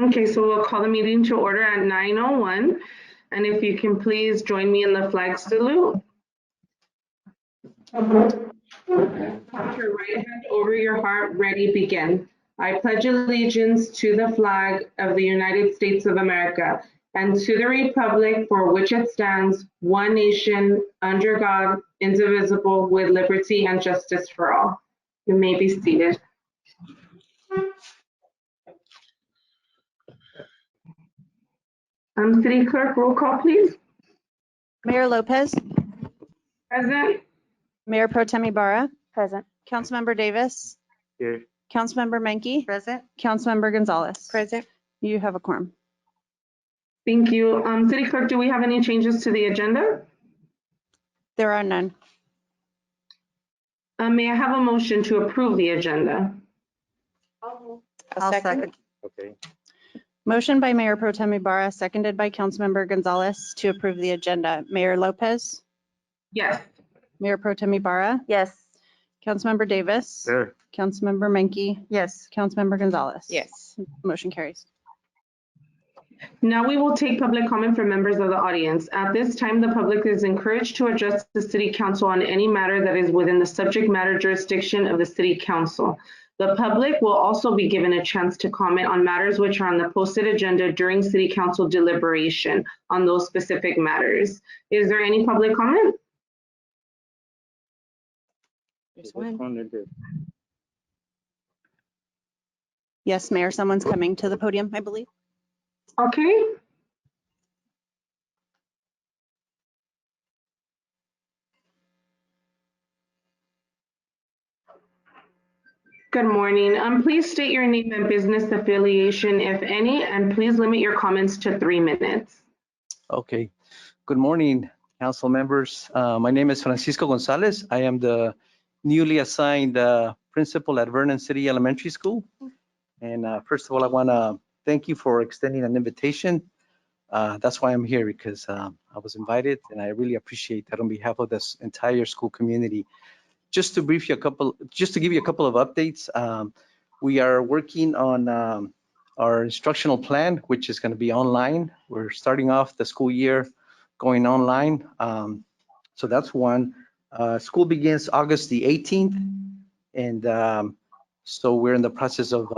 Okay, so we'll call the meeting to order at 9:01. And if you can please join me in the flag salute. Put your right hand over your heart, ready, begin. I pledge allegiance to the flag of the United States of America and to the republic for which it stands, one nation, under God, indivisible, with liberty and justice for all. You may be seated. City Clerk, roll call, please. Mayor Lopez, Present. Mayor Pro Tem Ibarra, Present. Councilmember Davis, Here. Councilmember Menke, Present. Councilmember Gonzalez. Present. You have a quorum. Thank you. City Clerk, do we have any changes to the agenda? There are none. May I have a motion to approve the agenda? I'll second. Okay. Motion by Mayor Pro Tem Ibarra, seconded by Councilmember Gonzalez to approve the agenda. Mayor Lopez, Yes. Mayor Pro Tem Ibarra, Yes. Councilmember Davis, There. Councilmember Menke, Yes. Councilmember Gonzalez. Yes. Motion carries. Now we will take public comment from members of the audience. At this time, the public is encouraged to address the City Council on any matter that is within the subject matter jurisdiction of the City Council. The public will also be given a chance to comment on matters which are on the posted agenda during City Council deliberation on those specific matters. Is there any public comment? There's one. Yes, Mayor, someone's coming to the podium, I believe. Okay. Good morning. Please state your name and business affiliation, if any, and please limit your comments to 3 minutes. Okay. Good morning, council members. My name is Francisco Gonzalez. I am the newly assigned principal at Vernon City Elementary School. And first of all, I want to thank you for extending an invitation. That's why I'm here, because I was invited, and I really appreciate that on behalf of this entire school community. Just to give you a couple of updates. We are working on our instructional plan, which is going to be online. We're starting off the school year going online. So that's one. School begins August the 18th. And so we're in the process of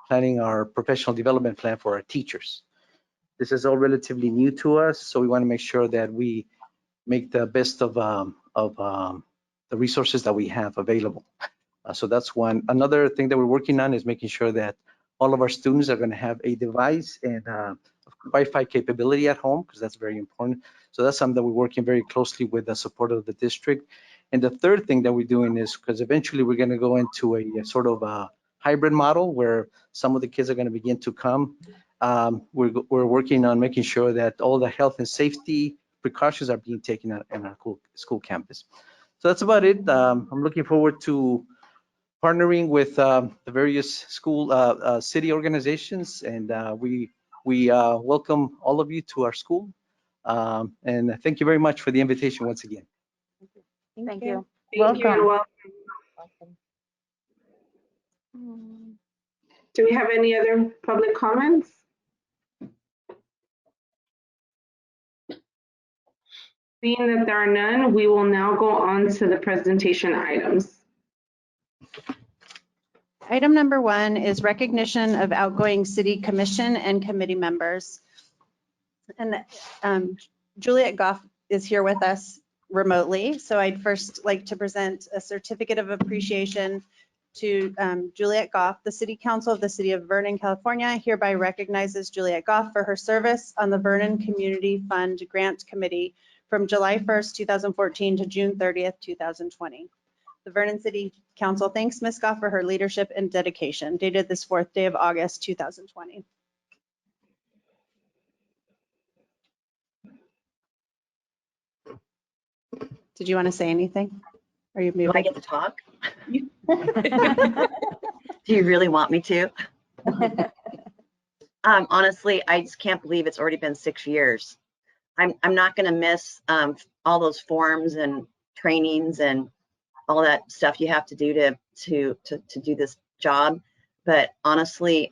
planning our professional development plan for our teachers. This is all relatively new to us, so we want to make sure that we make the best of the resources that we have available. So that's one. Another thing that we're working on is making sure that all of our students are going to have a device and Wi-Fi capability at home, because that's very important. So that's something that we're working very closely with the support of the district. And the third thing that we're doing is, because eventually we're going to go into a sort of a hybrid model where some of the kids are going to begin to come. We're working on making sure that all the health and safety precautions are being taken in our school campus. So that's about it. I'm looking forward to partnering with the various school city organizations, and we welcome all of you to our school. And thank you very much for the invitation once again. Thank you. Thank you and welcome. Do we have any other public comments? Seeing that there are none, we will now go on to the presentation items. Item number 1 is recognition of outgoing city commission and committee members. And Juliet Goff is here with us remotely. So I'd first like to present a certificate of appreciation to Juliet Goff. The City Council of the City of Vernon, California hereby recognizes Juliet Goff for her service on the Vernon Community Fund Grant Committee from July 1st, 2014 to June 30th, 2020. The Vernon City Council thanks Ms. Goff for her leadership and dedication, dated this 4th day of August, 2020. Did you want to say anything? Are you Do I moving? get to talk? Do you really want me to? Honestly, I just can't believe it's already been 6 years. I'm not going to miss all those forms and trainings and all that stuff you have to do to do this job. But honestly,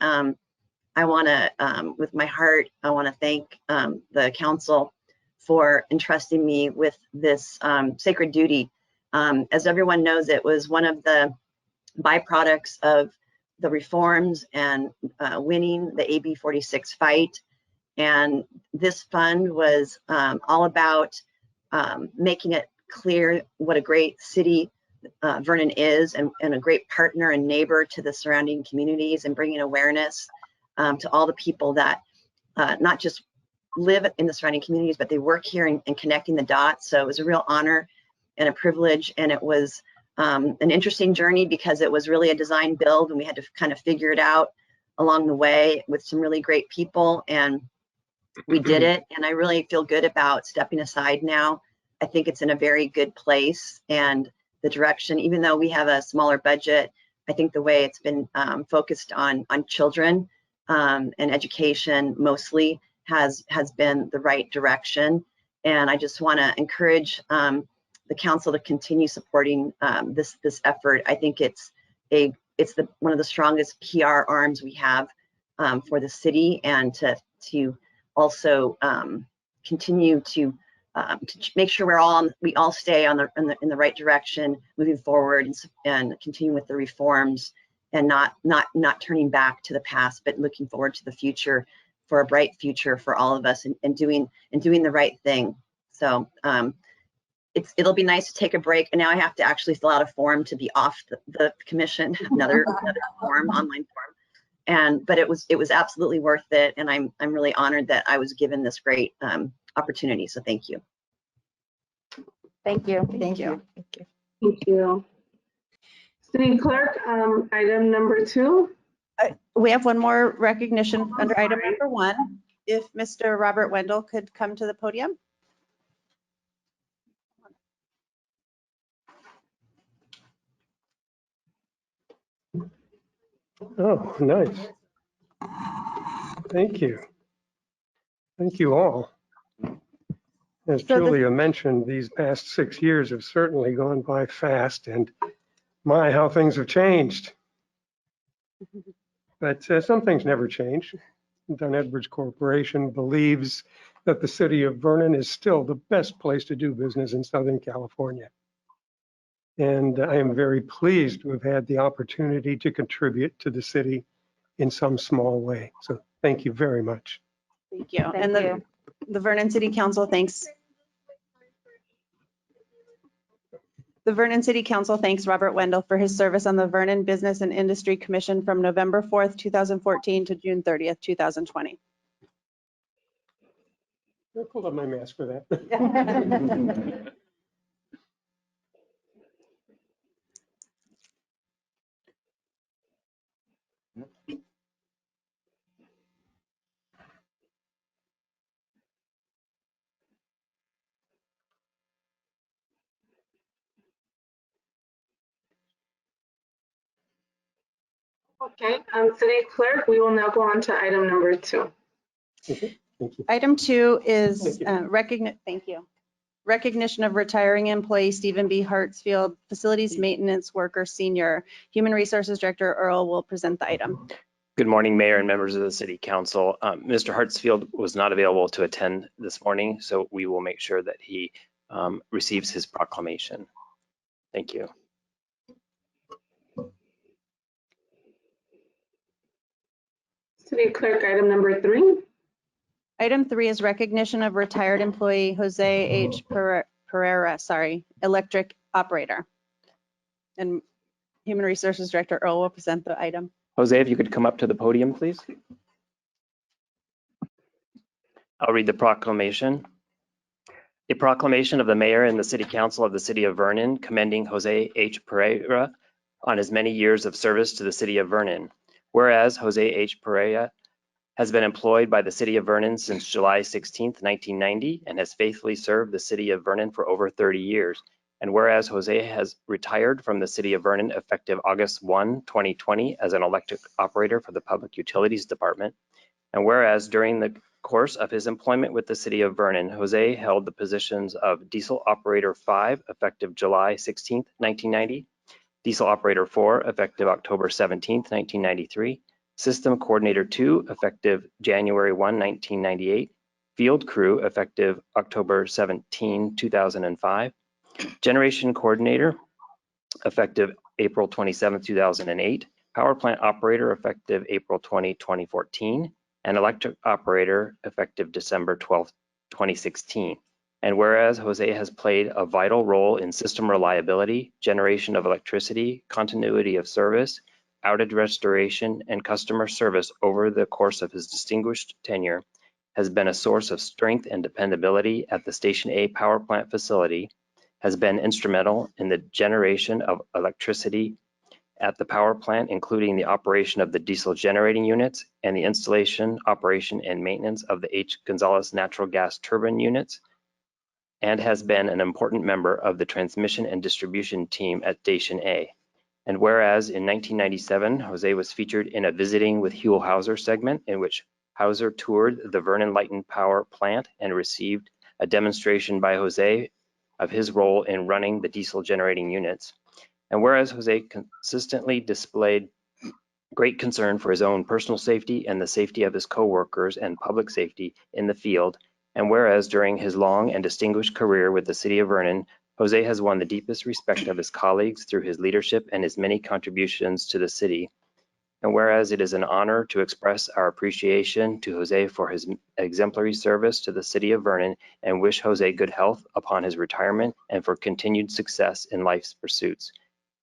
I want to, with my heart, I want to thank the council for entrusting me with this sacred duty. As everyone knows, it was one of the byproducts of the reforms and winning the AB 46 fight. And this fund was all about making it clear what a great city Vernon is, and a great partner and neighbor to the surrounding communities, and bringing awareness to all the people that not just live in the surrounding communities, but they work here, and connecting the dots. So it was a real honor and a privilege, and it was an interesting journey because it was really a design build, and we had to kind of figure it out along the way with some really great people, and we did it. And I really feel good about stepping aside now. I think it's in a very good place, and the direction, even though we have a smaller budget, I think the way it's been focused on children and education mostly has been the right direction. And I just want to encourage the council to continue supporting this effort. I think it's one of the strongest PR arms we have for the city, and to also continue to make sure we all stay in the right direction moving forward, and continue with the reforms, and not turning back to the past, but looking forward to the future, for a bright future for all of us, and doing the right thing. So it'll be nice to take a break, and now I have to actually fill out a form to be off the commission, another form, online form. But it was absolutely worth it, and I'm really honored that I was given this great opportunity. So thank you. Thank you. Thank you. Thank you. City Clerk, item number 2. We have one more recognition under item number 1. If Mr. Robert Wendell could come to the podium. Oh, nice. Thank you. Thank you all. As So Julia mentioned, these past 6 years have certainly gone by fast, and my, how things have changed. But some things never change. Dunn Edwards Corporation believes that the city of Vernon is still the best place to do business in Southern California. And I am very pleased to have had the opportunity to contribute to the city in some small way. So thank you very much. Thank you. Thank And you. the Vernon City Council thanks. The Vernon City Council thanks Robert Wendell for his service on the Vernon Business and Industry Commission from November 4th, 2014 to June 30th, 2020. I pulled up my mask for that. Okay, City Clerk, we will now go on to item number 2. Thank you. Item 2 is Thank you. recognition of retiring employee Stephen B. Hartsfield, Facilities Maintenance Worker Senior. Human Resources Director Earl will present the item. Good morning, Mayor and members of the City Council. Mr. Hartsfield was not available to attend this morning, so we will make sure that he receives his proclamation. Thank you. City Clerk, item number 3. Item 3 is recognition of retired employee Jose H. Pereira, electric operator. And Human Resources Director Earl will present the item. Jose, if you could come up to the podium, please. I'll read the proclamation. A proclamation of the Mayor and the City Council of the City of Vernon commending Jose H. Pereira on his many years of service to the City of Vernon. Whereas Jose H. Pereira has been employed by the City of Vernon since July 16, 1990, and has faithfully served the City of Vernon for over 30 years. And whereas Jose has retired from the City of Vernon effective August 1, 2020 as an electric operator for the Public Utilities Department. And whereas during the course of his employment with the City of Vernon, Jose held the positions of Diesel Operator 5 effective July 16, 1990, Diesel Operator 4 effective October 17, 1993, System Coordinator 2, effective January 1, 1998. Field Crew, effective October 17, 2005. Generation Coordinator, effective April 27, 2008. Power Plant Operator, effective April 20, 2014. And Electric Operator, effective December 12, 2016. And whereas Jose has played a vital role in system reliability, generation of electricity, continuity of service, outage restoration, and customer service over the course of his distinguished tenure, has been a source of strength and dependability at the Station A power plant facility, has been instrumental in the generation of electricity at the power plant, including the operation of the diesel generating units and the installation, operation, and maintenance of the H. Gonzalez natural gas turbine units, and has been an important member of the transmission and distribution team at Station A. And whereas in 1997, Jose was featured in a Visiting with Huell Hauser segment in which Hauser toured the Vernon Lighton Power Plant and received a demonstration by Jose of his role in running the diesel generating units. And whereas Jose consistently displayed great concern for his own personal safety and the safety of his coworkers and public safety in the field, and whereas during his long and distinguished career with the City of Vernon, Jose has won the deepest respect of his colleagues through his leadership and his many contributions to the city. And whereas it is an honor to express our appreciation to Jose for his exemplary service to the City of Vernon and wish Jose good health upon his retirement and for continued success in life's pursuits.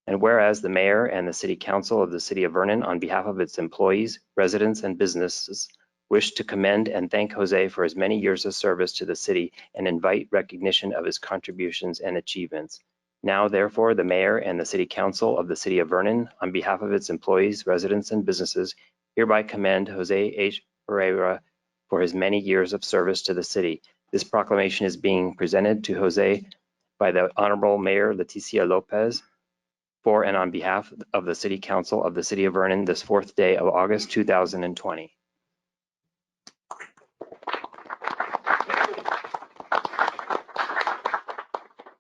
And whereas the Mayor and the City Council of the City of Vernon, on behalf of its employees, residents, and businesses, wish to commend and thank Jose for his many years of service to the city and invite recognition of his contributions and achievements. Now, therefore, the Mayor and the City Council of the City of Vernon, on behalf of its employees, residents, and businesses, hereby commend Jose H. Pereira for his many years of service to the city. This proclamation is being presented to Jose by the Honorable Mayor Leticia Lopez for and on behalf of the City Council of the City of Vernon this 4th day of August 2020.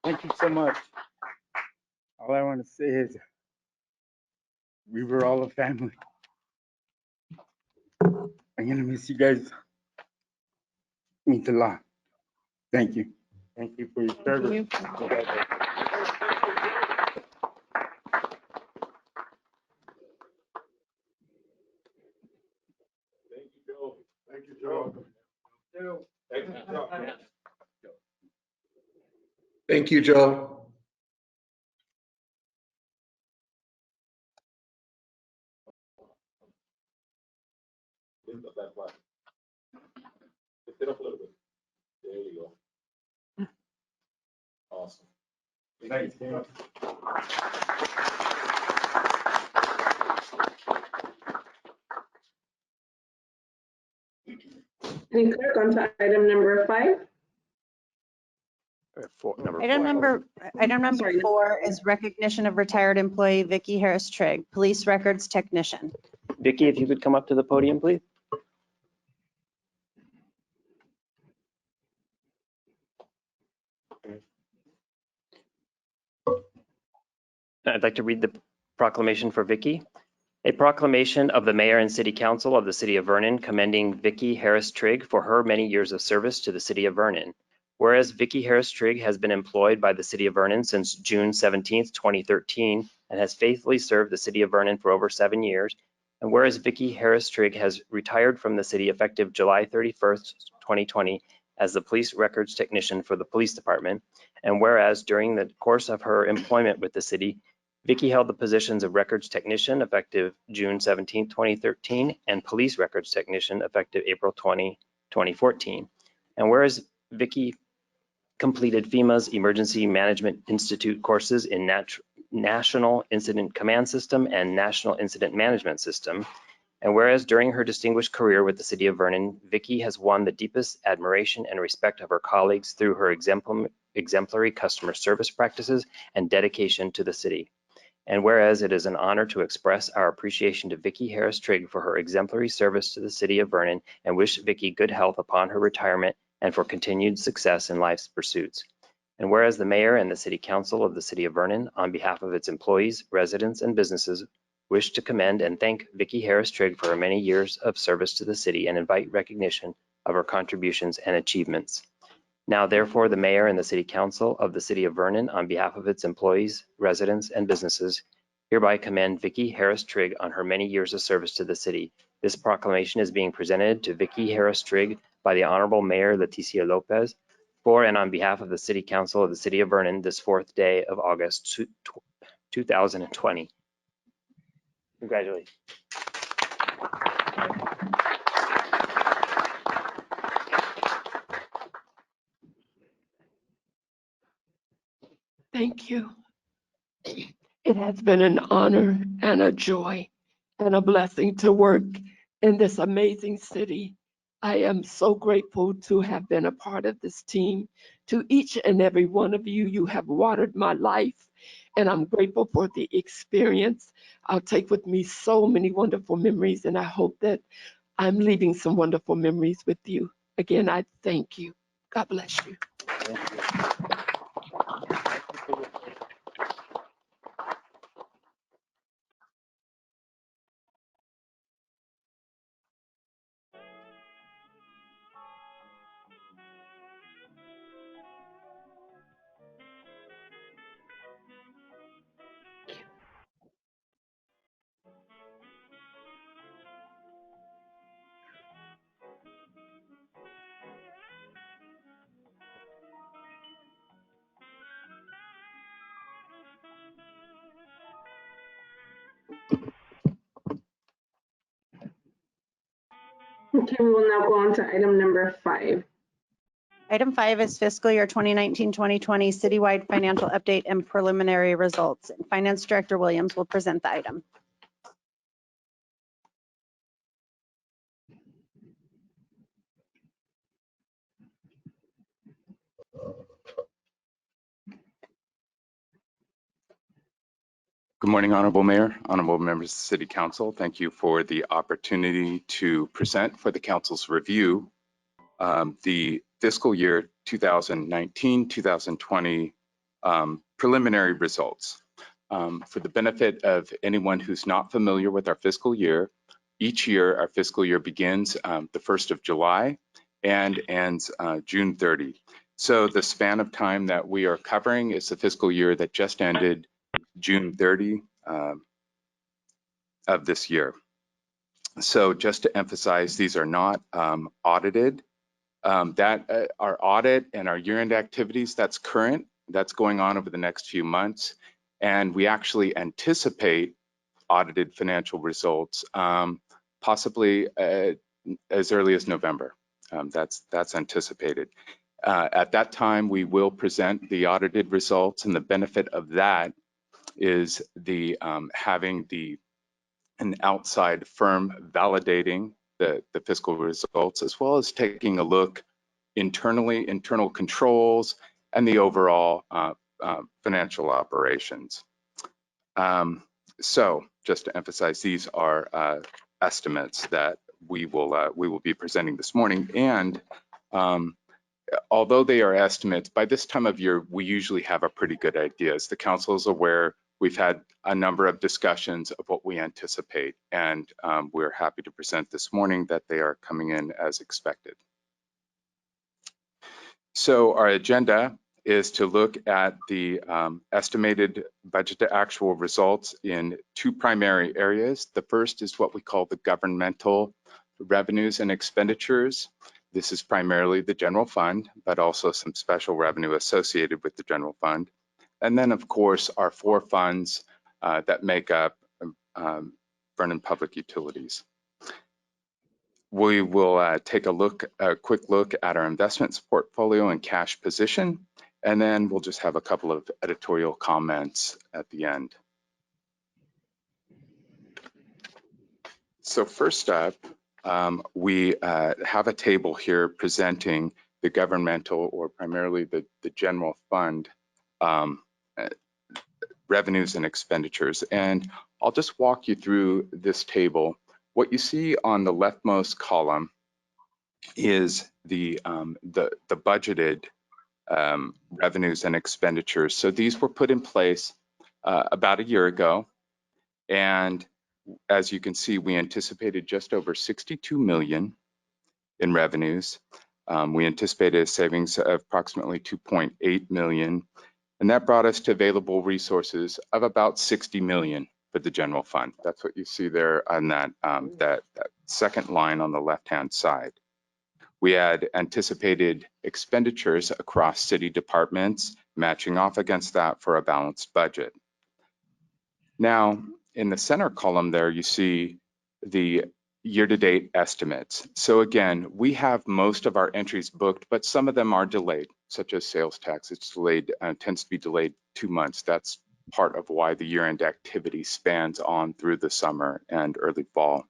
Thank you so much. All I want to say is we were all a family. I'm gonna miss you guys. Means a lot. Thank you. Thank you for your service. Thank you, Joe. Lift up that flag. Lift it up a little bit. There you go. Awesome. Thank you. Any clerk, on to item number 5. Item number Sorry. 4 is recognition of retired employee Vicki Harris Trigg, police records technician. Vicki, if you could come up to the podium, please. I'd like to read the proclamation for Vicki. A proclamation of the Mayor and City Council of the City of Vernon commending Vicki Harris Trigg for her many years of service to the City of Vernon. Whereas Vicki Harris Trigg has been employed by the City of Vernon since June 17, 2013, and has faithfully served the City of Vernon for over 7 years. And whereas Vicki Harris Trigg has retired from the city effective July 31st, 2020, as the police records technician for the police department. And whereas during the course of her employment with the city, Vicki held the positions of records technician effective June 17, 2013, and police records technician effective April 20, 2014. And whereas Vicki completed FEMA's Emergency Management Institute courses in National Incident Command System and National Incident Management System. And whereas during her distinguished career with the City of Vernon, Vicki has won the deepest admiration and respect of her colleagues through her exemplary customer service practices and dedication to the city. And whereas it is an honor to express our appreciation to Vicki Harris Trigg for her exemplary service to the City of Vernon and wish Vicki good health upon her retirement and for continued success in life's pursuits. And whereas the Mayor and the City Council of the City of Vernon, on behalf of its employees, residents, and businesses, wish to commend and thank Vicki Harris Trigg for her many years of service to the city and invite recognition of her contributions and achievements. Now, therefore, the mayor and the city council of the city of Vernon, on behalf of its employees, residents, and businesses, hereby commend Vicki Harris Trigg on her many years of service to the city. This proclamation is being presented to Vicki Harris Trigg by the Honorable Mayor Leticia Lopez for and on behalf of the city council of the city of Vernon this 4th day of August 2020. Congratulations. Thank you. It has been an honor and a joy and a blessing to work in this amazing city. I am so grateful to have been a part of this team. To each and every one of you, you have watered my life, and I'm grateful for the experience. I'll take with me so many wonderful memories, and I hope that I'm leaving some wonderful memories with you. Again, I thank you. God bless you. Okay, we will now go on to item number 5. Item 5 is fiscal year 2019-2020 citywide financial update and preliminary results. Finance Director Williams will present the item. Good morning, Honorable Mayor, honorable members of the City Council. Thank you for the opportunity to present for the Council's review the fiscal year 2019-2020 preliminary results. For the benefit of anyone who's not familiar with our fiscal year, each year our fiscal year begins the 1st of July and ends June 30. So the span of time that we are covering is the fiscal year that just ended June 30 of this year. So just to emphasize, these are not audited. Our audit and our year-end activities, that's current, that's going on over the next few months. And we actually anticipate audited financial results, possibly as early as November. That's anticipated. At that time, we will present the audited results, and the benefit of that is the having an outside firm validating the fiscal results, as well as taking a look internally, internal controls, and the overall financial operations. So just to emphasize, these are estimates that we will be presenting this morning. And although they are estimates, by this time of year, we usually have a pretty good idea. As the council is aware, we've had a number of discussions of what we anticipate, and we're happy to present this morning that they are coming in as expected. So our agenda is to look at the estimated budget to actual results in 2 primary areas. The first is what we call the governmental revenues and expenditures. This is primarily the general fund, but also some special revenue associated with the general fund. And then, of course, our 4 funds that make up Vernon Public Utilities. We will take a quick look at our investments portfolio and cash position, and then we'll just have a couple of editorial comments at the end. So first up, we have a table here presenting the governmental, or primarily the general fund revenues and expenditures. And I'll just walk you through this table. What you see on the leftmost column is the budgeted revenues and expenditures. So these were put in place about a year ago, and as you can see, we anticipated just over 62 million in revenues. We anticipated a savings of approximately 2.8 million, and that brought us to available resources of about 60 million for the general fund. That's what you see there on that, that second line on the left-hand side. We had anticipated expenditures across city departments, matching off against that for a balanced budget. Now, in the center column there, you see the year-to-date estimates. So again, we have most of our entries booked, but some of them are delayed, such as sales tax. It's delayed, tends to be delayed 2 months. That's part of why the year-end activity spans on through the summer and early fall.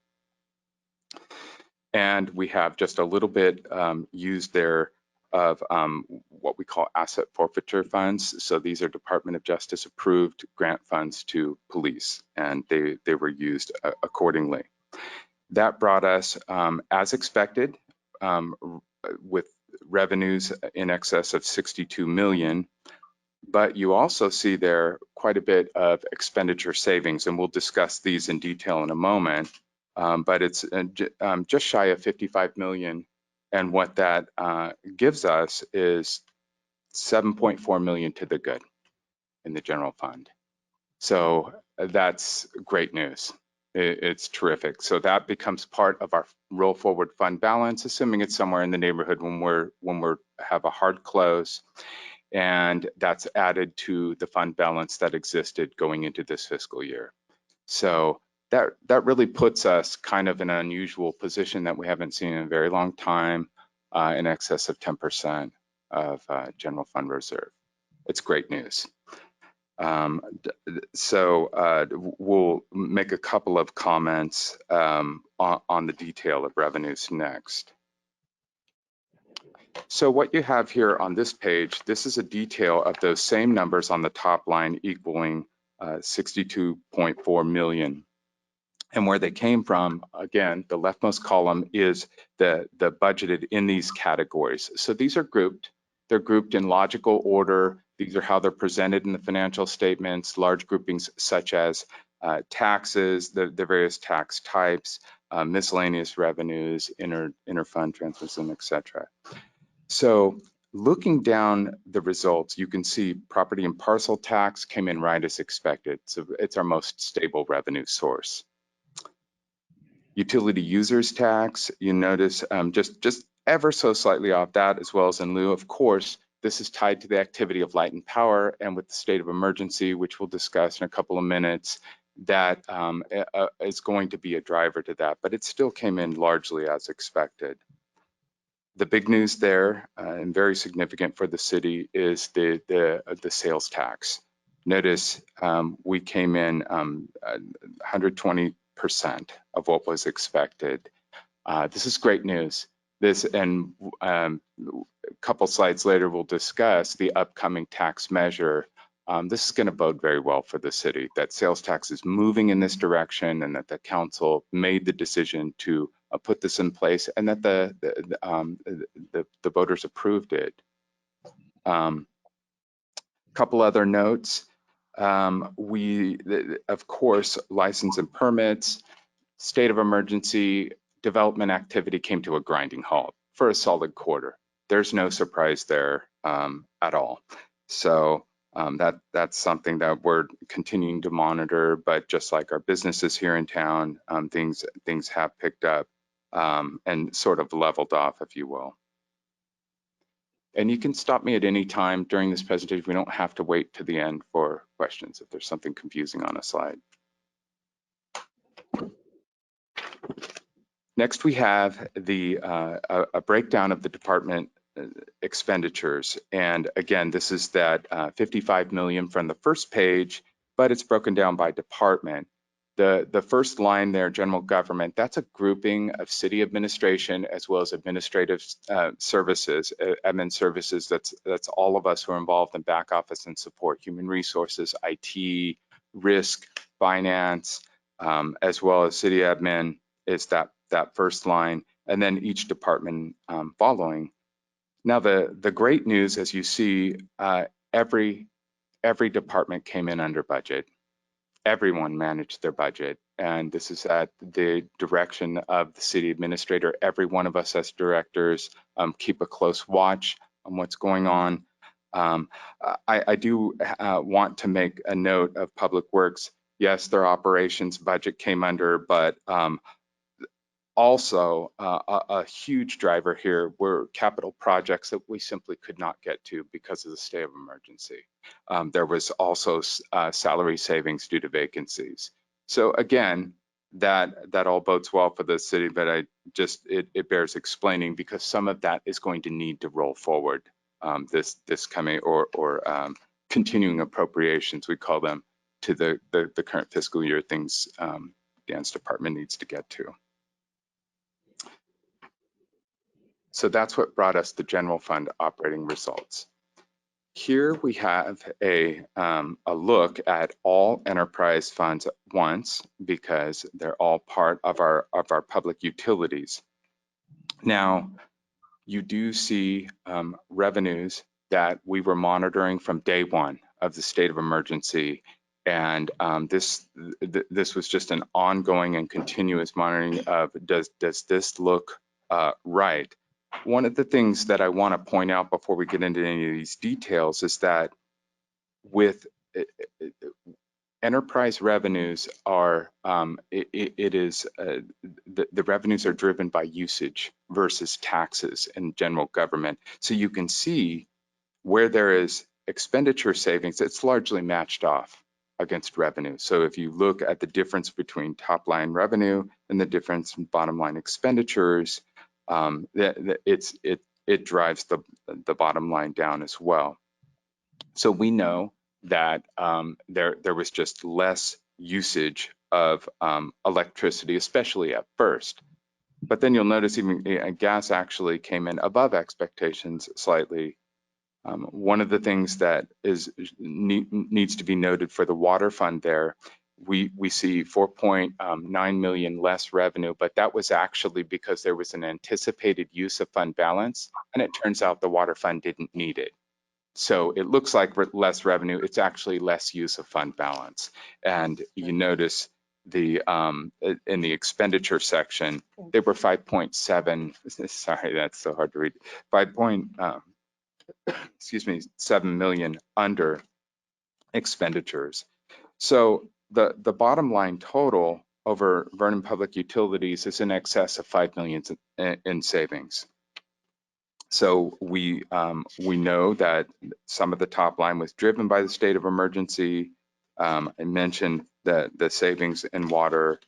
And we have just a little bit used there of what we call asset forfeiture funds. So these are Department of Justice approved grant funds to police, and they were used accordingly. That brought us, as expected, with revenues in excess of 62 million. But you also see there quite a bit of expenditure savings, and we'll discuss these in detail in a moment. But it's just shy of 55 million. And what that gives us is 7.4 million to the good in the general fund. So that's great news. It's terrific. So that becomes part of our roll forward fund balance, assuming it's somewhere in the neighborhood when we're have a hard close. And that's added to the fund balance that existed going into this fiscal year. So that really puts us kind of in an unusual position that we haven't seen in a very long time, in excess of 10% of general fund reserve. It's great news. So we'll make a couple of comments on the detail of revenues next. So what you have here on this page, this is a detail of those same numbers on the top line equaling 62.4 million. And where they came from, again, the leftmost column is the budgeted in these categories. So these are grouped. They're grouped in logical order. These are how they're presented in the financial statements, large groupings such as taxes, the various tax types, miscellaneous revenues, inter-fund transfers, and et cetera. So looking down the results, you can see property and parcel tax came in right as expected. So it's our most stable revenue source. Utility users tax, you notice just ever so slightly off that, as well as in lieu. Of course, this is tied to the activity of light and power, and with the state of emergency, which we'll discuss in a couple of minutes, that is going to be a driver to that, but it still came in largely as expected. The big news there, and very significant for the city, is the sales tax. Notice we came in 120% of what was expected. This is great news. This, and a couple slides later, we'll discuss the upcoming tax measure. This is going to bode very well for the city, that sales tax is moving in this direction, and that the council made the decision to put this in place, and that the voters approved it. Couple other notes. Of course, license and permits, state of emergency, development activity came to a grinding halt for a solid quarter. There's no surprise there at all. So that's something that we're continuing to monitor, but just like our businesses here in town, things have picked up and sort of leveled off, if you will. And you can stop me at any time during this presentation. We don't have to wait to the end for questions if there's something confusing on a slide. Next, we have a breakdown of the department expenditures. And again, this is that 55 million from the first page, but it's broken down by department. The first line there, general government, that's a grouping of city administration as well as administrative services, admin services. That's all of us who are involved in back office and support, human resources, IT, risk, finance, as well as city admin is that first line, and then each department following. Now, the great news, as you see, every department came in under budget. Everyone managed their budget. and this is at the direction of the city administrator. Every one of us as directors keep a close watch on what's going on. I do want to make a note of Public Works. Yes, their operations budget came under, but also a huge driver here were capital projects that we simply could not get to because of the state of emergency. There was also salary savings due to vacancies. So again, that all bodes well for the city, but it bears explaining because some of that is going to need to roll forward this coming or continuing appropriations, we call them, to the current fiscal year, things Dan's department needs to get to. So that's what brought us the general fund operating results. Here we have a look at all enterprise funds at once because they're all part of our public utilities. Now, you do see revenues that we were monitoring from day one of the state of emergency. And this was just an ongoing and continuous monitoring of does this look right? One of the things that I want to point out before we get into any of these details is that with enterprise revenues are, the revenues are driven by usage versus taxes in general government. So you can see where there is expenditure savings, it's largely matched off against revenue. So if you look at the difference between top line revenue and the difference in bottom line expenditures, it drives the bottom line down as well. So we know that there was just less usage of electricity, especially at first. But then you'll notice even gas actually came in above expectations slightly. One of the things that needs to be noted for the water fund there, we see 4.9 million less revenue, but that was actually because there was an anticipated use of fund balance, and it turns out the water fund didn't need it. So it looks like less revenue, it's actually less use of fund balance. And you notice in the expenditure section, they were 5.7, sorry, that's so hard to read, 7 million under expenditures. So the bottom line total over Vernon Public Utilities is in excess of 5 million in savings. So we know that some of the top line was driven by the state of emergency. I mentioned the savings in water,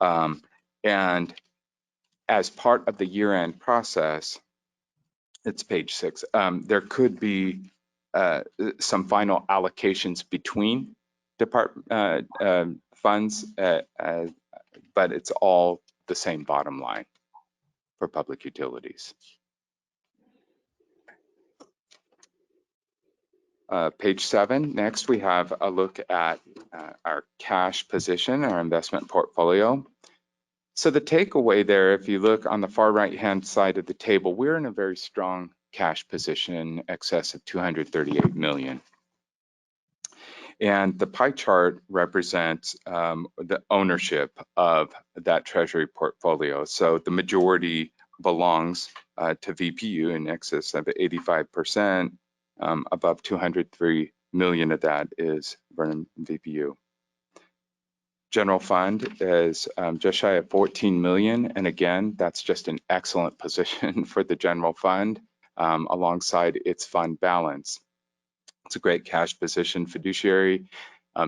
and as part of the year-end process, it's page 6. There could be some final allocations between funds, but it's all the same bottom line for public utilities. Page 7. Next, we have a look at our cash position, our investment portfolio. So the takeaway there, if you look on the far right-hand side of the table, we're in a very strong cash position in excess of 238 million. And the pie chart represents the ownership of that treasury portfolio. So the majority belongs to VPU in excess of 85%. Above 203 million of that is Vernon VPU. General fund is just shy of 14 million. And again, that's just an excellent position for the general fund alongside its fund balance. It's a great cash position. Fiduciary,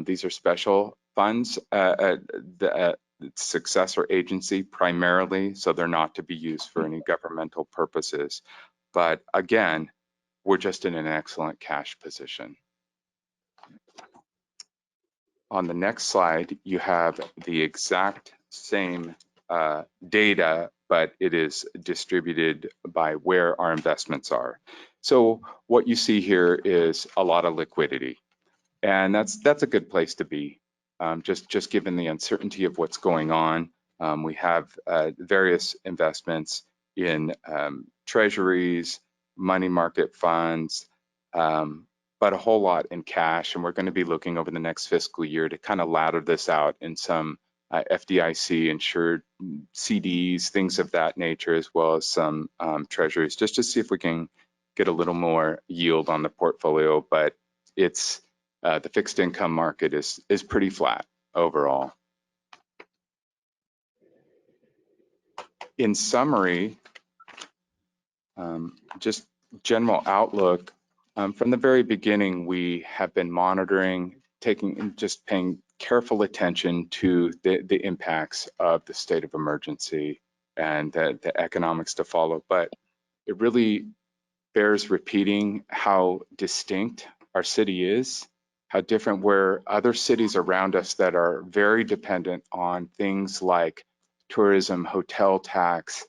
these are special funds, the successor agency primarily, so they're not to be used for any governmental purposes. But again, we're just in an excellent cash position. On the next slide, you have the exact same data, but it is distributed by where our investments are. So what you see here is a lot of liquidity, and that's a good place to be. Just given the uncertainty of what's going on, we have various investments in treasuries, money market funds, but a whole lot in cash. And we're going to be looking over the next fiscal year to kind of ladder this out in some FDIC insured CDs, things of that nature, as well as some treasuries, just to see if we can get a little more yield on the portfolio. But it's the fixed income market is pretty flat overall. In summary, just general outlook, from the very beginning, we have been monitoring, paying careful attention to the impacts of the state of emergency and the economics to follow. But it really bears repeating how distinct our city is, how different where other cities around us that are very dependent on things like tourism, hotel tax,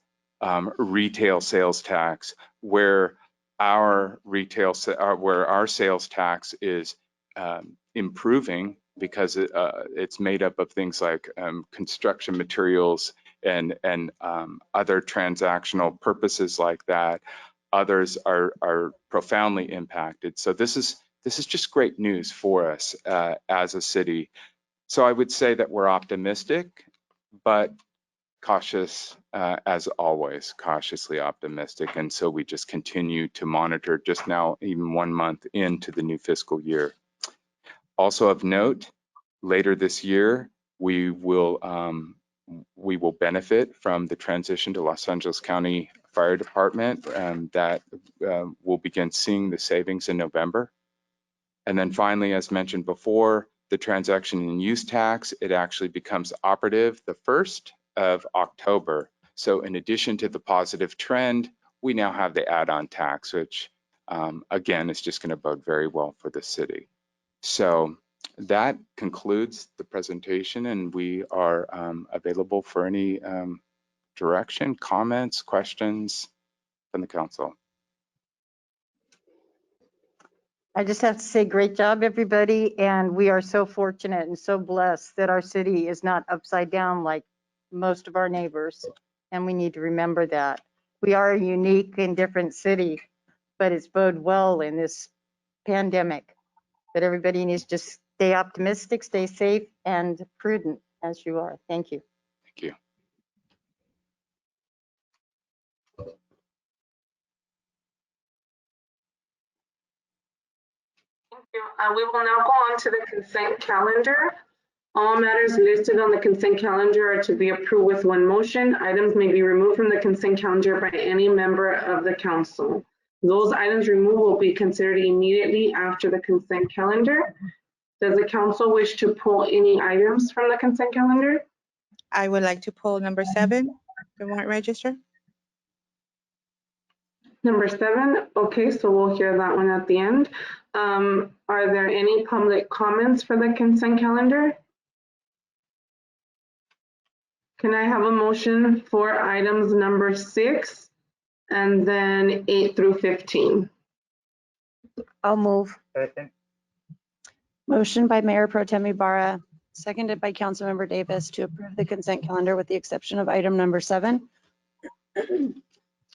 retail sales tax, where our sales tax is improving because it's made up of things like construction materials and other transactional purposes like that. Others are profoundly impacted. So this is just great news for us as a city. So I would say that we're optimistic, but cautious as always, cautiously optimistic. And so we just continue to monitor just now, even 1 month into the new fiscal year. Also of note, later this year, we will benefit from the transition to Los Angeles County Fire Department, and that we'll begin seeing the savings in November. And then finally, as mentioned before, the transaction and use tax, it actually becomes operative the 1st of October. So in addition to the positive trend, we now have the add-on tax, which again, is just going to bode very well for the city. So that concludes the presentation, and we are available for any direction, comments, questions from the council. I just have to say, great job, everybody. And we are so fortunate and so blessed that our city is not upside down like most of our neighbors. And we need to remember that. We are a unique and different city, but it's bode well in this pandemic. But everybody needs to just stay optimistic, stay safe, and prudent as you are. Thank you. Thank you. We will now go on to the consent calendar. All matters listed on the consent calendar are to be approved with one motion. Items may be removed from the consent calendar by any member of the council. Those items removed will be considered immediately after the consent calendar. Does the council wish to pull any items from the consent calendar? I would like to pull number 7, the warrant register. Number 7, okay, so we'll hear that one at the end. Are there any public comments for the consent calendar? Can I have a motion for items number 6 and then 8 through 15? I'll move. Second. Motion by Mayor Pro Tem Ibarra, seconded by Councilmember Davis to approve the consent calendar with the exception of item number 7.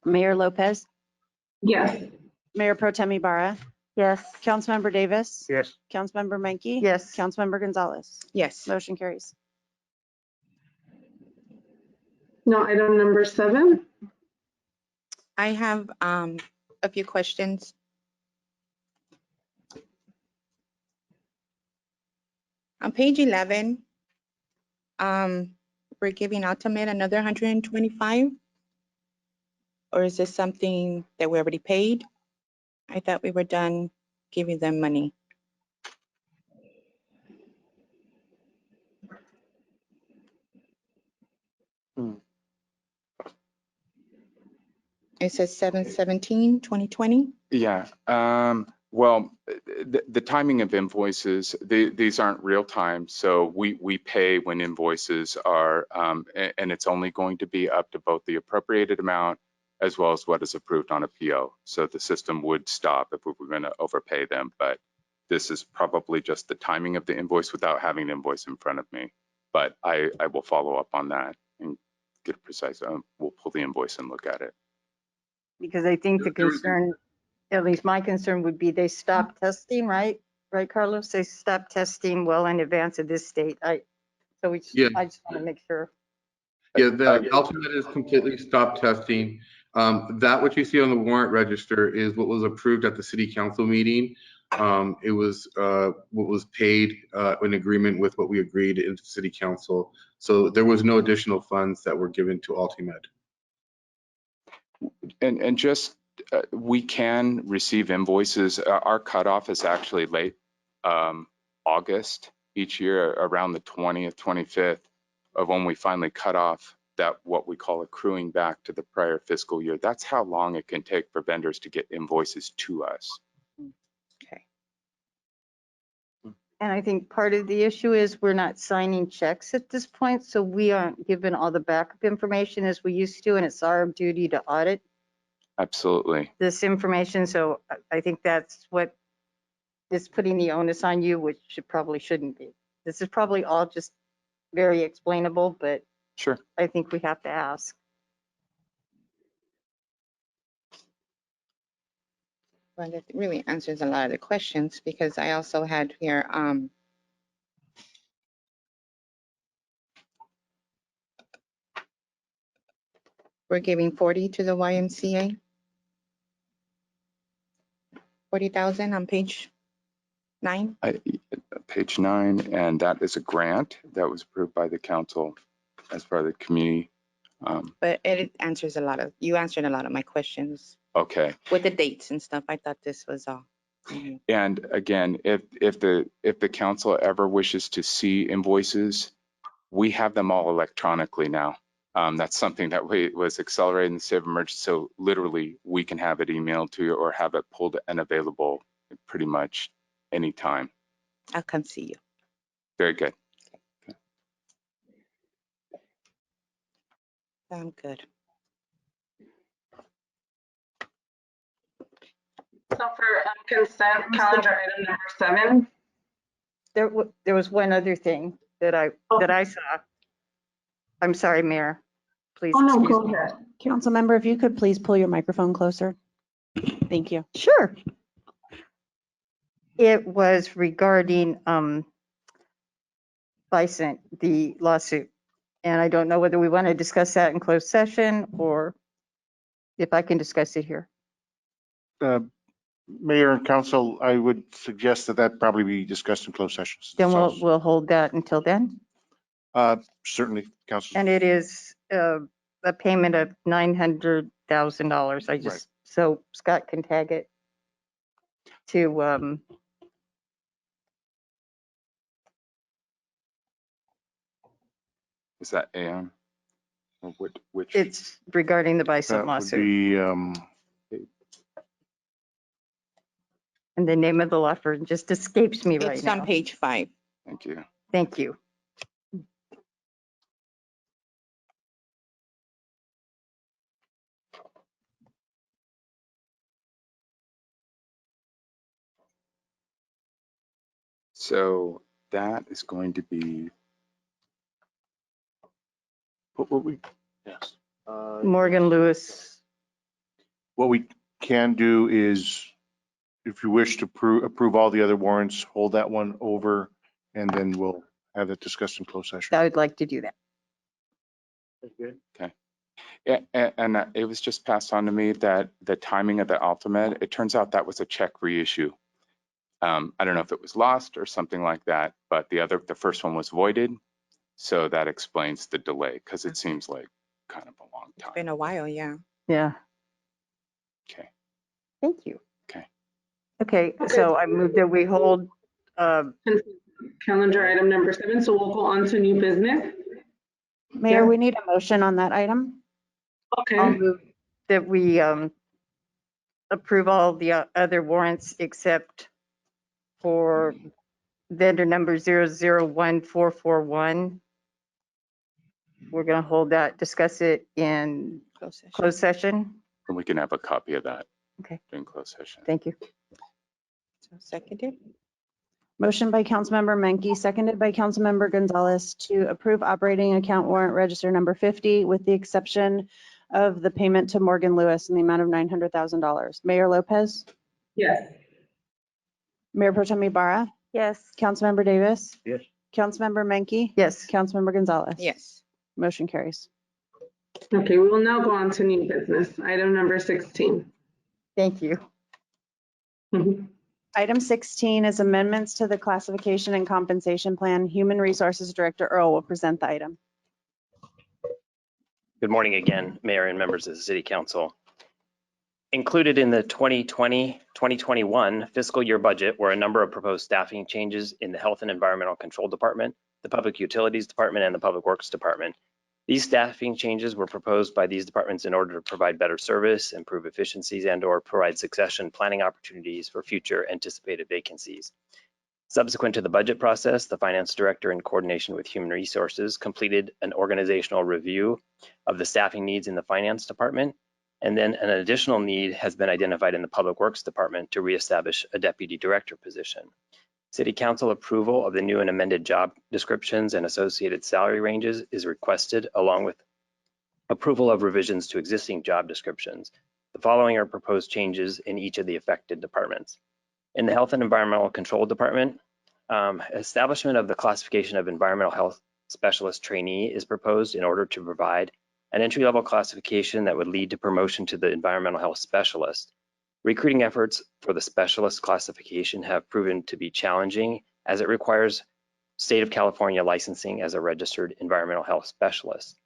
Mayor Lopez, Yes. Mayor Pro Tem Ibarra, Yes. Councilmember Davis, Yes. Councilmember Menke, Yes. Councilmember Gonzalez. Yes. Motion carries. No, item number 7. I have a few questions. On page 11, we're giving Altamed another 125, or is this something that we already paid? I thought we were done giving them money. It says 7/17/2020. Yeah. Well, the timing of invoices, these aren't real time. So we pay when invoices are, and it's only going to be up to both the appropriated amount as well as what is approved on a PO. So the system would stop if we were going to overpay them. But this is probably just the timing of the invoice without having an invoice in front of me. But I will follow up on that and get a precise, we'll pull the invoice and look at it. Because I think the concern, at least my concern would be they stopped testing, right? Right, Carlos? They stopped testing well in advance of this date. So So Yeah. I just want to make sure. Yeah, the Altimed has completely stopped testing. That what you see on the warrant register is what was approved at the city council meeting. It was what was paid in agreement with what we agreed into city council. So there was no additional funds that were given to Altimed. And just, we can receive invoices. Our cutoff is actually late August each year, around the 20th, 25th of when we finally cut off that, what we call accruing back to the prior fiscal year. That's how long it can take for vendors to get invoices to us. Okay. And I think part of the issue is we're not signing checks at this point, so we aren't given all the backup information as we used to, and it's our duty to audit Absolutely. this information. So I think that's what is putting the onus on you, which it probably shouldn't be. This is probably all just very explainable, but Sure. I think we have to ask. Well, that really answers a lot of the questions because I also had here, we're giving 40 to the YMCA. 40,000 on page 9. Page 9, and that is a grant that was approved by the council as part of the community. But it answers a lot of, you answered a lot of my questions Okay. with the dates and stuff. I thought this was all. And again, if the council ever wishes to see invoices, we have them all electronically now. That's something that was accelerated in the state of emergency. So literally, we can have it emailed to you or have it pulled and available pretty much anytime. I'll come see you. Very good. I'm good. So for consent calendar item number 7. There was one other thing that I saw. I'm sorry, Mayor. Please Oh, no, excuse go me. ahead. Council member, if you could please pull your microphone closer. Thank you. Sure. It was regarding Bison, the lawsuit. And I don't know whether we want to discuss that in closed session or if I can discuss it here. Mayor and council, I would suggest that probably be discussed in closed sessions. Then we'll hold that until then. Certainly, council. And it is a payment of $900,000. I just, so Scott can tag it to, Is that Aon? Or which? it's regarding the Bison That would lawsuit. be, And the name of the law firm just escapes me right It's now. on page 5. Thank you. Thank you. So that is going to be, what we, yes. Morgan Lewis. What we can do is, if you wish to approve all the other warrants, hold that one over, and then we'll have it discussed in closed session. I would like to do that. okay. Yeah, and it was just passed on to me that the timing of the Altimed, it turns out that was a check reissue. I don't know if it was lost or something like that, but the first one was voided. So that explains the delay because it seems like kind of a long time. Been a while, yeah. Yeah. Okay. Thank you. Okay. Okay, so I move that we hold Calendar item number 7. So we'll go on to new business. Mayor, Yeah. we need a motion on that item. Okay. I'll move that we approve all the other warrants except for vendor number 001441. We're going to hold that, discuss it in Closed session. closed session. And we can have a copy of that. Okay. During closed session. Thank you. So seconded. Motion by Councilmember Menke, seconded by Councilmember Gonzalez to approve operating account warrant register number 50 with the exception of the payment to Morgan Lewis in the amount of $900,000. Mayor Lopez, Yes. Mayor Pro Tem Ibarra, Yes. Councilmember Davis, Yes. Councilmember Menke? Yes. Councilmember Gonzalez? Yes. Motion carries. Okay, we will now go on to new business. Item number 16. Thank you. Mhm. Item 16 is amendments to the classification and compensation plan. Human Resources Director Earl will present the item. Good morning again, Mayor and members of the City Council. Included in the 2020-2021 fiscal year budget were a number of proposed staffing changes in the Health and Environmental Control Department, the Public Utilities Department, and the Public Works Department. These staffing changes were proposed by these departments in order to provide better service, improve efficiencies, and/or provide succession planning opportunities for future anticipated vacancies. Subsequent to the budget process, the Finance Director, in coordination with Human Resources, completed an organizational review of the staffing needs in the Finance Department, and then an additional need has been identified in the Public Works Department to reestablish a Deputy Director position. City Council approval of the new and amended job descriptions and associated salary ranges is requested, along with approval of revisions to existing job descriptions. The following are proposed changes in each of the affected departments. In the Health and Environmental Control Department, establishment of the classification of environmental health specialist trainee is proposed in order to provide an entry-level classification that would lead to promotion to the environmental health specialist. Recruiting efforts for the specialist classification have proven to be challenging, as it requires state of California licensing as a registered environmental health specialist.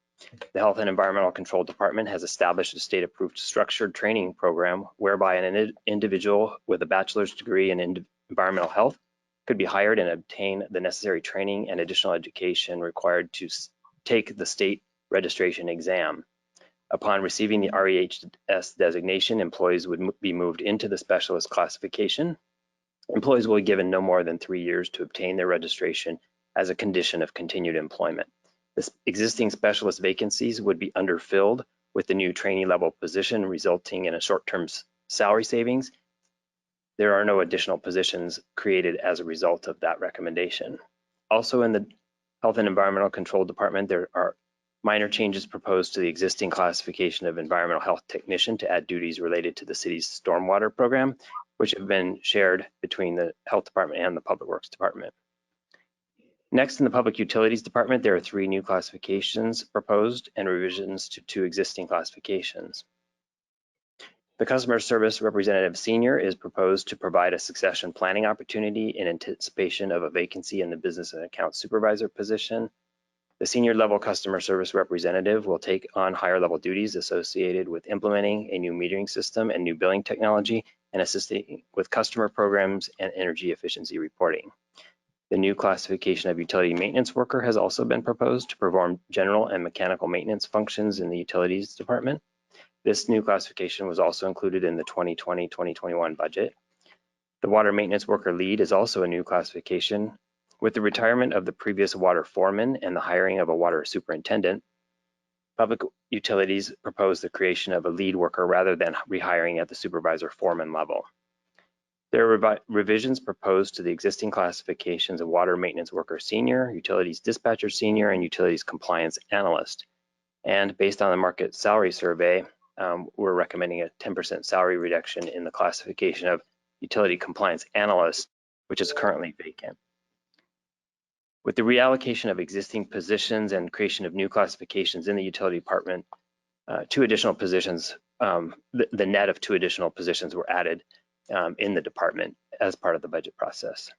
The Health and Environmental Control Department has established a state-approved structured training program whereby an individual with a bachelor's degree in environmental health could be hired and obtain the necessary training and additional education required to take the state registration exam. Upon receiving the REHS designation, employees would be moved into the specialist classification. Employees will be given no more than 3 years to obtain their registration as a condition of continued employment. The existing specialist vacancies would be underfilled with the new trainee level position, resulting in a short-term salary savings. There are no additional positions created as a result of that recommendation. Also, in the Health and Environmental Control Department, there are minor changes proposed to the existing classification of environmental health technician to add duties related to the city's stormwater program, which have been shared between the Health Department and the Public Works Department. Next, in the Public Utilities Department, there are 3 new classifications proposed and revisions to 2 existing classifications. The Customer Service Representative Senior is proposed to provide a succession planning opportunity in anticipation of a vacancy in the Business and Account Supervisor position. The senior level customer service representative will take on higher level duties associated with implementing a new metering system and new billing technology and assisting with customer programs and energy efficiency reporting. The new classification of utility maintenance worker has also been proposed to perform general and mechanical maintenance functions in the utilities department. This new classification was also included in the 2020-2021 budget. The water maintenance worker lead is also a new classification. With the retirement of the previous water foreman and the hiring of a water superintendent, Public Utilities proposed the creation of a lead worker rather than rehiring at the supervisor foreman level. There are revisions proposed to the existing classifications of water maintenance worker senior, utilities dispatcher senior, and utilities compliance analyst. And based on the market salary survey, we're recommending a 10% salary reduction in the classification of utility compliance analyst, which is currently vacant. With the reallocation of existing positions and creation of new classifications in the utility department, 2 additional positions, the net of 2 additional positions were added in the department as part of the budget process.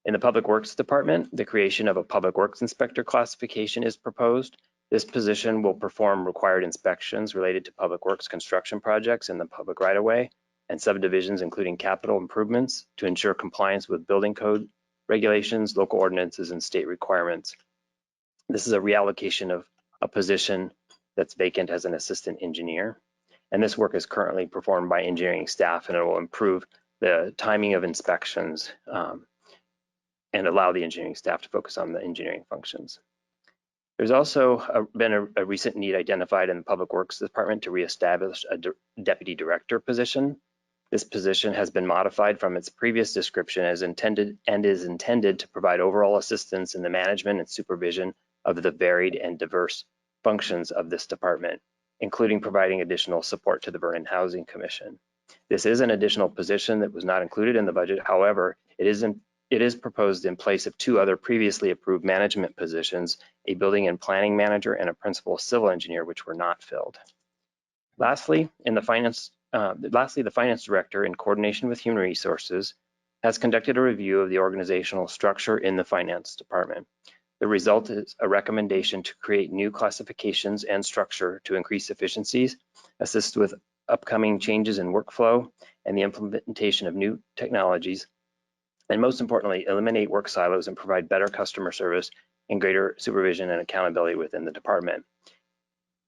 In the Public Works Department, the creation of a Public Works Inspector classification is proposed. This position will perform required inspections related to public works construction projects in the public right-of-way and subdivisions, including capital improvements, to ensure compliance with building code regulations, local ordinances, and state requirements. This is a reallocation of a position that's vacant as an assistant engineer. And this work is currently performed by engineering staff, and it will improve the timing of inspections and allow the engineering staff to focus on the engineering functions. There's also been a recent need identified in the Public Works Department to reestablish a deputy director position. This position has been modified from its previous description as intended and is intended to provide overall assistance in the management and supervision of the varied and diverse functions of this department, including providing additional support to the Vernon Housing Commission. This is an additional position that was not included in the budget. However, it is it is proposed in place of 2 other previously approved management positions, a building and planning manager and a principal civil engineer, which were not filled. Lastly, the finance director, in coordination with human resources, has conducted a review of the organizational structure in the finance department. The result is a recommendation to create new classifications and structure to increase efficiencies, assist with upcoming changes in workflow and the implementation of new technologies, and most importantly, eliminate work silos and provide better customer service and greater supervision and accountability within the department.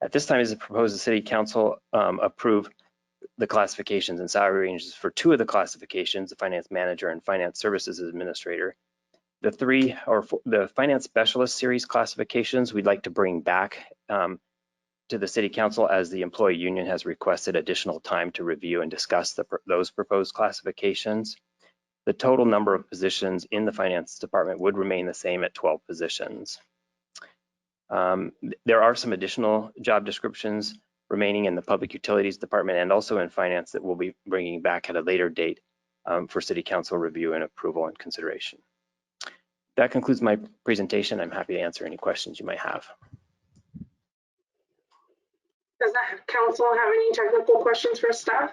At this time, it is proposed the City Council approve the classifications and salary ranges for 2 of the classifications, the finance manager and finance services administrator. The finance specialist series classifications we'd like to bring back to the City Council, as the employee union has requested additional time to review and discuss those proposed classifications. The total number of positions in the finance department would remain the same at 12 positions. There are some additional job descriptions remaining in the public utilities department and also in finance that we'll be bringing back at a later date for City Council review and approval and consideration. That concludes my presentation. I'm happy to answer any questions you might have. Does the council have any technical questions for staff?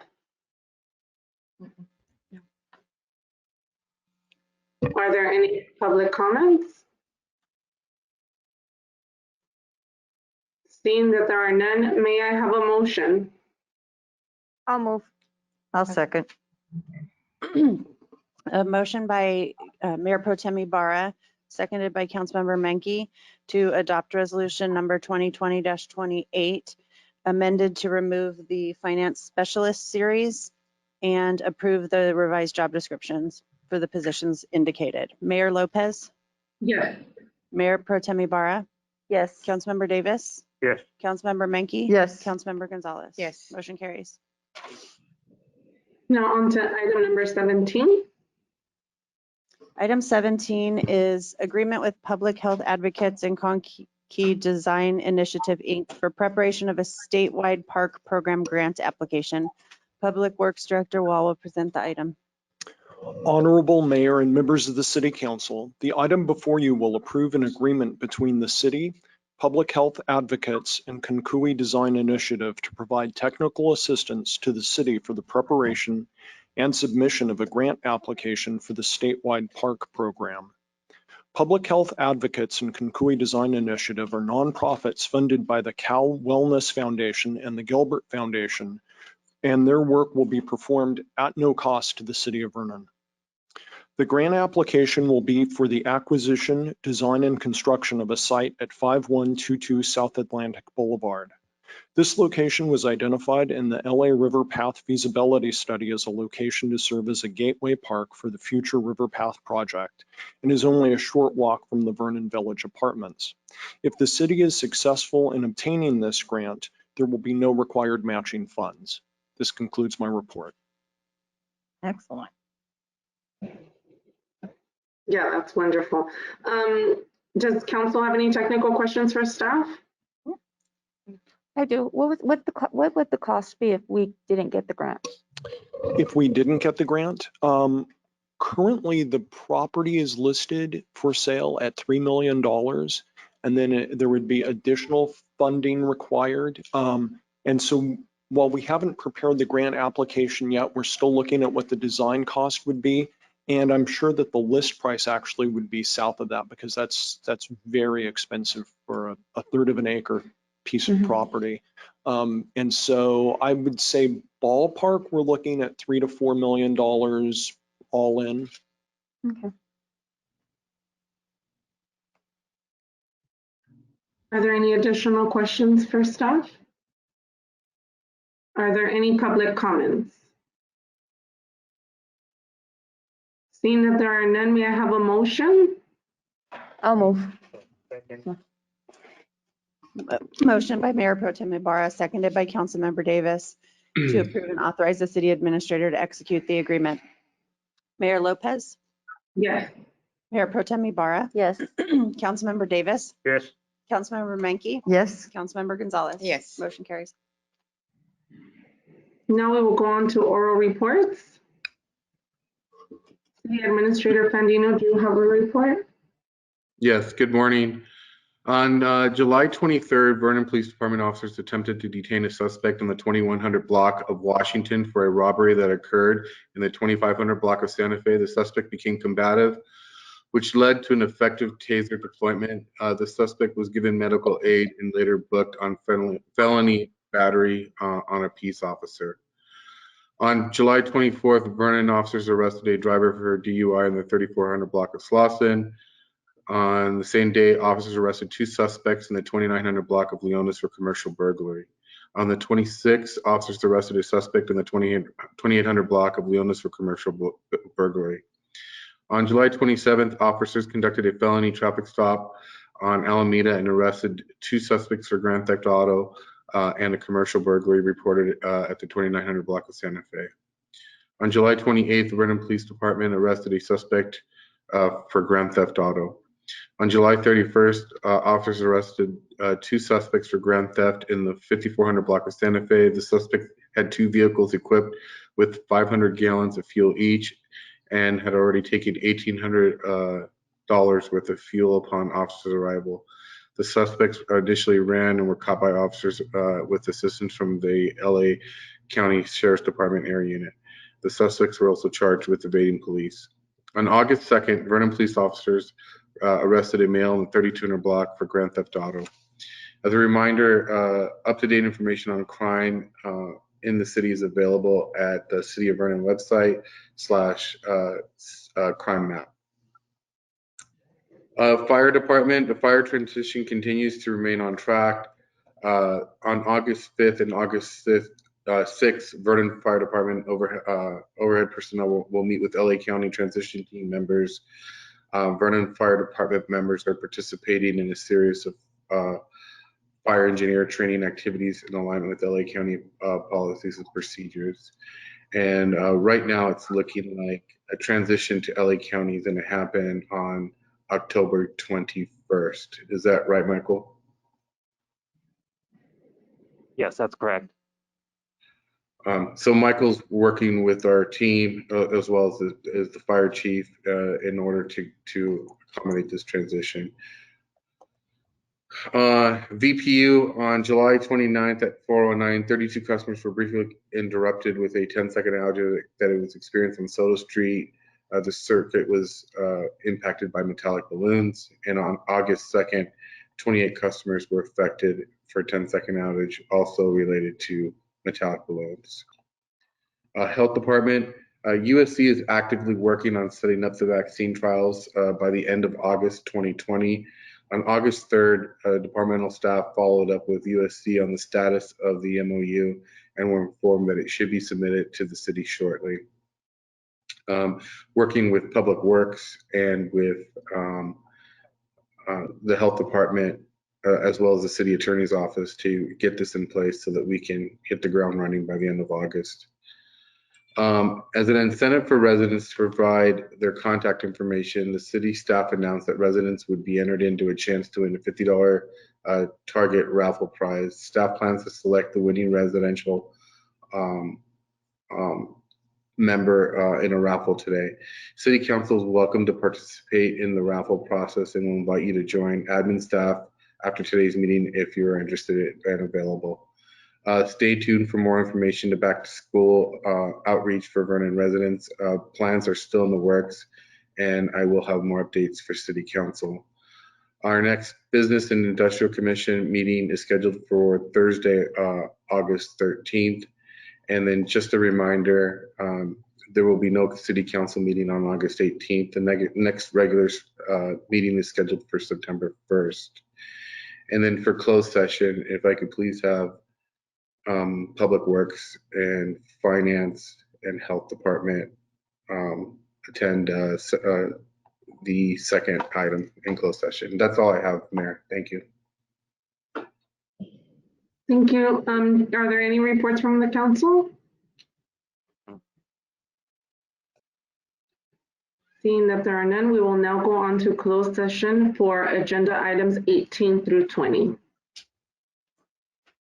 No. Are there any public comments? Seeing that there are none, may I have a motion? I'll move. I'll second. A motion by Mayor Pro Tem Ibarra, seconded by Councilmember Menke, to adopt resolution number 2020-28, amended to remove the finance specialist series and approve the revised job descriptions for the positions indicated. Mayor Lopez, Yes. Mayor Pro Tem Ibarra, Yes. Councilmember Davis, Yes. Councilmember Menke, Yes. Councilmember Gonzalez. Yes. Motion carries. Now on to item number 17. Item 17 is agreement with Public Health Advocates and Conkey Design Initiative, Inc. for preparation of a statewide park program grant application. Public Works Director Wall will present the item. Honorable Mayor and members of the City Council, the item before you will approve an agreement between the city, Public Health Advocates, and Conkey Design Initiative to provide technical assistance to the city for the preparation and submission of a grant application for the statewide park program. Public Health Advocates and Conkey Design Initiative are nonprofits funded by the Cal Wellness Foundation and the Gilbert Foundation, and their work will be performed at no cost to the City of Vernon. The grant application will be for the acquisition, design, and construction of a site at 5122 South Atlantic Boulevard. This location was identified in the LA River Path feasibility study as a location to serve as a gateway park for the future River Path project and is only a short walk from the Vernon Village Apartments. If the city is successful in obtaining this grant, there will be no required matching funds. This concludes my report. Excellent. Yeah, that's wonderful. Does council have any technical questions for staff? I do. What would the cost be if we didn't get the grant? If we didn't get the grant, currently the property is listed for sale at $3 million, and then there would be additional funding required. And so while we haven't prepared the grant application yet, we're still looking at what the design cost would be. And I'm sure that the list price actually would be south of that, because that's very expensive for a third of an acre piece of property. And so I would say ballpark, we're looking at $3 to $4 million all in. Okay. Are there any additional questions for staff? Are there any public comments? Seeing that there are none, may I have a motion? I'll move. Motion by Mayor Pro Tem Ibarra, seconded by Councilmember Davis, to approve and authorize the city administrator to execute the agreement. Mayor Lopez, Yes. Mayor Pro Tem Ibarra, Yes. Councilmember Davis, Yes. Councilmember Menke, Yes. Councilmember Gonzalez. Yes. Motion carries. Now we will go on to oral reports. City Administrator Pandino, do you have a report? Yes, good morning. On July 23rd, Vernon Police Department officers attempted to detain a suspect in the 2100 block of Washington for a robbery that occurred in the 2500 block of Santa Fe. The suspect became combative, which led to an effective taser deployment. The suspect was given medical aid and later booked on felony battery on a peace officer. On July 24th, Vernon officers arrested a driver for DUI in the 3400 block of Slauson. On the same day, officers arrested 2 suspects in the 2900 block of Leonis for commercial burglary. On the 26th, officers arrested a suspect in the 2800 block of Leonis for commercial burglary. On July 27th, officers conducted a felony traffic stop on Alameda and arrested 2 suspects for grand theft auto and a commercial burglary reported at the 2900 block of Santa Fe. On July 28th, the Vernon Police Department arrested a suspect for grand theft auto. On July 31st, officers arrested 2 suspects for grand theft in the 5400 block of Santa Fe. The suspect had 2 vehicles equipped with 500 gallons of fuel each and had already taken $1,800 worth of fuel upon officers' arrival. The suspects initially ran and were caught by officers with assistance from the LA County Sheriff's Department Area Unit. The suspects were also charged with evading police. On August 2nd, Vernon police officers arrested a male in the 3200 block for grand theft auto. As a reminder, up-to-date information on crime in the city is available at the City of Vernon website / crime map. Fire department, the fire transition continues to remain on track. On August 5th and August 6th, Vernon Fire Department overhead personnel will meet with LA County transition team members. Vernon Fire Department members are participating in a series of fire engineer training activities in alignment with LA County policies and procedures. And right now it's looking like a transition to LA County is going to happen on October 21st. Is that right, Michael? Yes, that's correct. So Michael's working with our team as well as the fire chief in order to accommodate this transition. VPU on July 29th at 4:09, 32 customers were briefly interrupted with a 10-second outage that it was experienced on Soto Street. The circuit was impacted by metallic balloons. And on August 2nd, 28 customers were affected for a 10-second outage, also related to metallic balloons. Health department, USC is actively working on setting up the vaccine trials by the end of August 2020. On August 3rd, departmental staff followed up with USC on the status of the MOU and were informed that it should be submitted to the city shortly. Working with Public Works and with the health department as well as the city attorney's office to get this in place so that we can hit the ground running by the end of August. As an incentive for residents to provide their contact information, the city staff announced that residents would be entered into a chance to win a $50 Target raffle prize. Staff plans to select the winning residential member in a raffle today. City Council is welcome to participate in the raffle process and will invite you to join admin staff after today's meeting if you're interested and available. Stay tuned for more information to back to school outreach for Vernon residents. Plans are still in the works and I will have more updates for City Council. Our next Business and Industrial Commission meeting is scheduled for Thursday, August 13th. And then just a reminder, there will be no City Council meeting on August 18th. The next regular meeting is scheduled for September 1st. And then for closed session, if I could please have Public Works and Finance and Health Department attend the second item in closed session. That's all I have, Mayor. Thank you. Thank you. Are there any reports from the council? Seeing that there are none, we will now go on to closed session for agenda items 18 through 20.